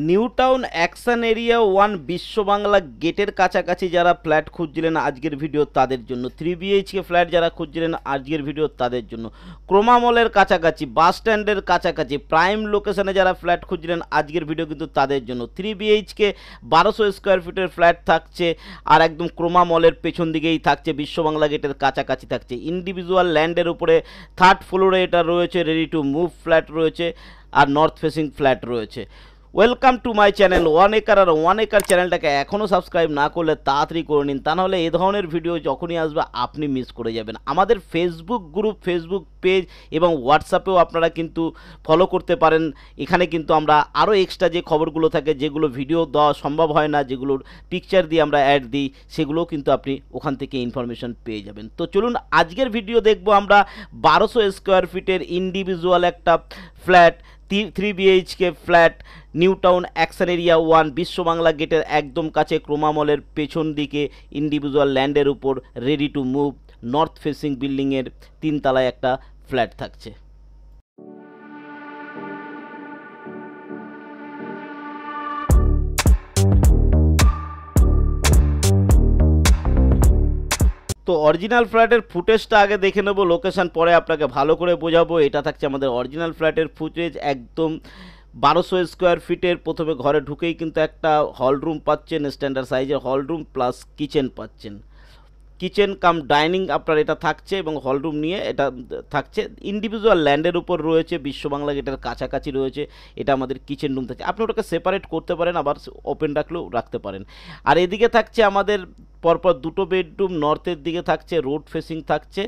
New town action area 1 বিশ্ব বাংলা গেটের কাছাকাছি যারা ফ্ল্যাট খুঁজছিলেন আজকের ভিডিও তাদের জন্য, 3BHK ফ্ল্যাট যারা খুঁজছিলেন আজকের ভিডিও তাদের জন্য, ক্রোমা মলের কাছাকাছি, বাস স্ট্যান্ডের কাছাকাছি প্রাইম লোকেশনে যারা ফ্ল্যাট খুঁজছিলেন আজকের ভিডিও কিন্তু তাদের জন্য। 3BHK 1200 স্কোয়ার ফিটের ফ্ল্যাট থাকছে, আর একদম ক্রোমা মলের পেছন দিকেই থাকছে, বিশ্ব বাংলা গেটের কাছাকাছি থাকছে, ইন্ডিভিজুয়াল ল্যান্ডের উপরে 3rd ফ্লোরে এটা রয়েছে, রেডি টু মুভ ফ্ল্যাট রয়েছে, আর নর্থ ফেসিং ফ্ল্যাট রয়েছে। Welcome to my channel one একার। আর ওয়ান একার চ্যানেলটাকে এখনও সাবস্ক্রাইব না করলে তাড়াতাড়ি করে নিন, তা নাহলে এই ধরনের ভিডিও যখনই আসবে আপনি মিস করে যাবেন। আমাদের ফেসবুক গ্রুপ, ফেসবুক পেজ এবং হোয়াটসঅ্যাপেও আপনারা কিন্তু ফলো করতে পারেন। এখানে কিন্তু আমরা আরও এক্সট্রা যে খবরগুলো থাকে, যেগুলো ভিডিও দেওয়া সম্ভব হয় না, যেগুলোর পিকচার দিয়ে আমরা অ্যাড দিই, সেগুলোও কিন্তু আপনি ওখান থেকে ইনফরমেশন পেয়ে যাবেন। তো চলুন আজকের ভিডিও দেখব আমরা 1200 স্কোয়ার ফিটের ইন্ডিভিজুয়াল একটা flat, 3BHK flat, new town action area 1 বিশ্ব বাংলা গেটের একদম কাছে, ক্রোমা মলের পেছন দিকে, ইন্ডিভিজুয়াল ল্যান্ডের উপর, ready to move, north facing বিল্ডিংয়ের 3 তলায় একটা ফ্ল্যাট থাকছে। তো অরিজিনাল ফ্ল্যাটের ফুটেজটা আগে দেখে নেব, লোকেশন পরে আপনাকে ভালো করে বোঝাবো। এটা থাকছে আমাদের অরিজিনাল ফ্ল্যাটের ফুটেজ, একদম 1200 স্কোয়ার ফিটের। প্রথমে ঘরে ঢুকেই কিন্তু একটা হল রুম পাচ্ছেন, স্ট্যান্ডার্ড সাইজের হল রুম প্লাস কিচেন পাচ্ছেন, কিচেন কাম ডাইনিং আপনার এটা থাকছে, এবং হল রুম নিয়ে এটা থাকছে। ইন্ডিভিজুয়াল ল্যান্ডের উপর রয়েছে, বিশ্ব বাংলা গেটের কাছাকাছি রয়েছে। এটা আমাদের কিচেন রুম থাকছে, আপনি ওটাকে সেপারেট করতে পারেন, আবার ওপেন রাখলেও রাখতে পারেন। আর এদিকে থাকছে আমাদের পরপর 2টো বেডরুম, নর্থের দিকে থাকছে, রোড ফেসিং থাকছে,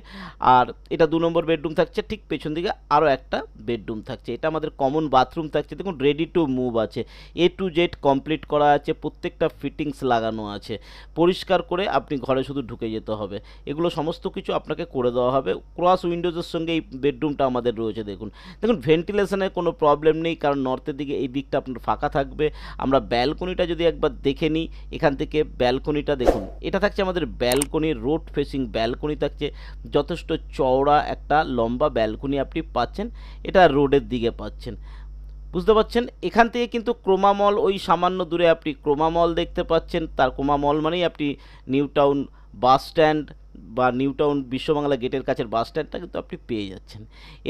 আর এটা 2 নম্বর বেডরুম থাকছে। ঠিক পেছন দিকে আরও একটা বেডরুম থাকছে, এটা আমাদের কমন বাথরুম থাকছে। দেখুন রেডি টু মুভ আছে, A to Z কমপ্লিট করা আছে, প্রত্যেকটা ফিটিংস লাগানো আছে, পরিষ্কার করে আপনি ঘরে শুধু ঢুকে যেতে হবে। এগুলো সমস্ত কিছু আপনাকে করে দেওয়া হবে। ক্রস উইন্ডোজের সঙ্গে এই বেডরুমটা আমাদের রয়েছে। দেখুন ভেন্টিলেশনের কোনো প্রবলেম নেই, কারণ নর্থের দিকে এই দিকটা আপনার ফাঁকা থাকবে। আমরা ব্যালকনিটা যদি একবার দেখে নিই, এখান থেকে ব্যালকনিটা দেখুন, এটা থাকছে আমাদের ব্যালকনি, রোড ফেসিং ব্যালকনি থাকছে, যথেষ্ট চওড়া একটা লম্বা ব্যালকনি আপনি পাচ্ছেন, এটা রোডের দিকে পাচ্ছেন, বুঝতে পারছেন। এখান থেকে কিন্তু ক্রোমা মল ওই সামান্য দূরে আপনি ক্রোমা মল দেখতে পাচ্ছেন। তার ক্রোমা মল মানেই আপনি নিউ টাউন বাস স্ট্যান্ড বা নিউ টাউন বিশ্ব বাংলা গেটের কাছের বাস স্ট্যান্ডটা কিন্তু আপনি পেয়ে যাচ্ছেন।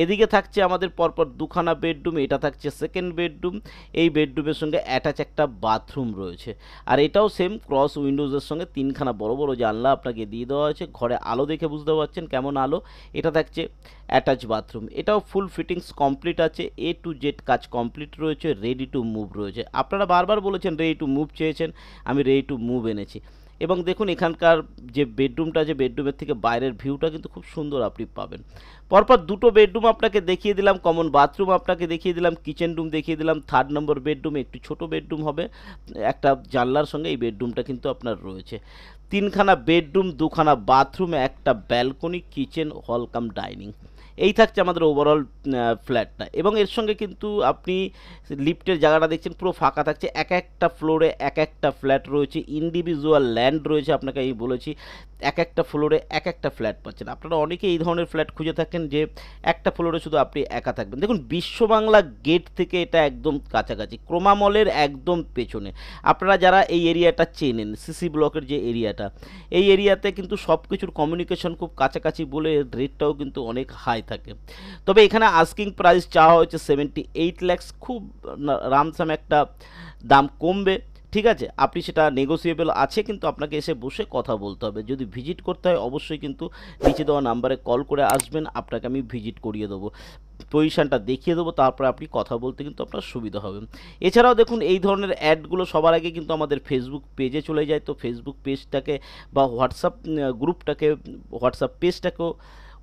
এদিকে থাকছে আমাদের পরপর 2খানা বেডরুম, এটা থাকছে সেকেন্ড বেডরুম, এই বেডরুমের সঙ্গে অ্যাটাচ একটা বাথরুম রয়েছে, আর এটাও সেম ক্রস উইন্ডোজের সঙ্গে 3খানা বড় বড় জানলা আপনাকে দিয়ে দেওয়া হয়েছে। ঘরে আলো দেখে বুঝতে পারছেন কেমন আলো। এটা থাকছে অ্যাটাচ বাথরুম, এটাও ফুল ফিটিংস কমপ্লিট আছে, A to Z কাজ কমপ্লিট রয়েছে, রেডি টু মুভ রয়েছে। আপনারা বারবার বলেছেন রেডি টু মুভ চেয়েছেন, আমি রেডি টু মুভ এনেছি। এবং দেখুন এখানকার যে বেডরুমটা, যে বেডরুমের থেকে বাইরের ভিউটা কিন্তু খুব সুন্দর আপনি পাবেন। পরপর 2টো বেডরুম আপনাকে দেখিয়ে দিলাম, কমন বাথরুম আপনাকে দেখিয়ে দিলাম, কিচেন রুম দেখিয়ে দিলাম। 3rd নম্বর বেডরুম একটু ছোট বেডরুম হবে, একটা জানলার সঙ্গে এই বেডরুমটা কিন্তু আপনার রয়েছে। 3খানা বেডরুম, 2খানা বাথরুম, একটা ব্যালকনি, কিচেন, হল কাম ডাইনিং, এই থাকছে আমাদের ওভারঅল ফ্ল্যাটটা। এবং এর সঙ্গে কিন্তু আপনি লিফটের জায়গাটা দেখছেন পুরো ফাঁকা থাকছে, এক একটা ফ্লোরে এক একটা ফ্ল্যাট রয়েছে, ইন্ডিভিজুয়াল ল্যান্ড রয়েছে। আপনাকে এই বলেছি এক একটা ফ্লোরে এক একটা ফ্ল্যাট পাচ্ছেন। আপনারা অনেকে এই ধরনের ফ্ল্যাট খুঁজে থাকেন যে একটা ফ্লোরে শুধু আপনি একা থাকবেন। দেখুন বিশ্ব বাংলা গেট থেকে এটা একদম কাছাকাছি, ক্রোমা মলের একদম পেছনে। আপনারা যারা এই এরিয়াটা চেনেন, সিসি ব্লকের যে এরিয়াটা, এই এরিয়াতে কিন্তু সব কিছুর কমিউনিকেশন খুব কাছাকাছি বলে রেটটাও কিন্তু অনেক হাই থাকে। তবে এখানে আস্কিং প্রাইস চাওয়া হয়েছে 78 lakhs, খুব রামসাম একটা দাম কমবে, ঠিক আছে। আপনি সেটা নেগোসিয়েবল আছে, কিন্তু আপনাকে এসে বসে কথা বলতে হবে। যদি ভিজিট করতে হয় অবশ্যই কিন্তু নিচে দেওয়া নাম্বারে কল করে আসবেন, আপনাকে আমি ভিজিট করিয়ে দেবো, পজিশানটা দেখিয়ে দেবো, তারপরে আপনি কথা বলতে কিন্তু আপনার সুবিধা হবে। এছাড়াও দেখুন এই ধরনের অ্যাডগুলো সবার আগে কিন্তু আমাদের ফেসবুক পেজে চলে যায়। তো ফেসবুক পেজটাকে বা হোয়াটসঅ্যাপ গ্রুপটাকে, হোয়াটসঅ্যাপ পেজটাকেও,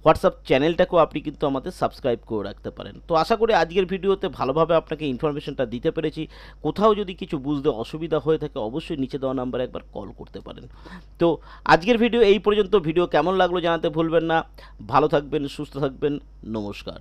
হোয়াটসঅ্যাপ চ্যানেলটাকেও আপনি কিন্তু আমাদের সাবস্ক্রাইব করে রাখতে পারেন। তো আশা করি আজকের ভিডিওতে ভালোভাবে আপনাকে ইনফরমেশনটা দিতে পেরেছি। কোথাও যদি কিছু বুঝতে অসুবিধা হয়ে থাকে অবশ্যই নিচে দেওয়া নাম্বারে একবার কল করতে পারেন। তো আজকের ভিডিও এই পর্যন্ত। ভিডিও কেমন লাগলো জানাতে ভুলবেন না। ভালো থাকবেন, সুস্থ থাকবেন, নমস্কার।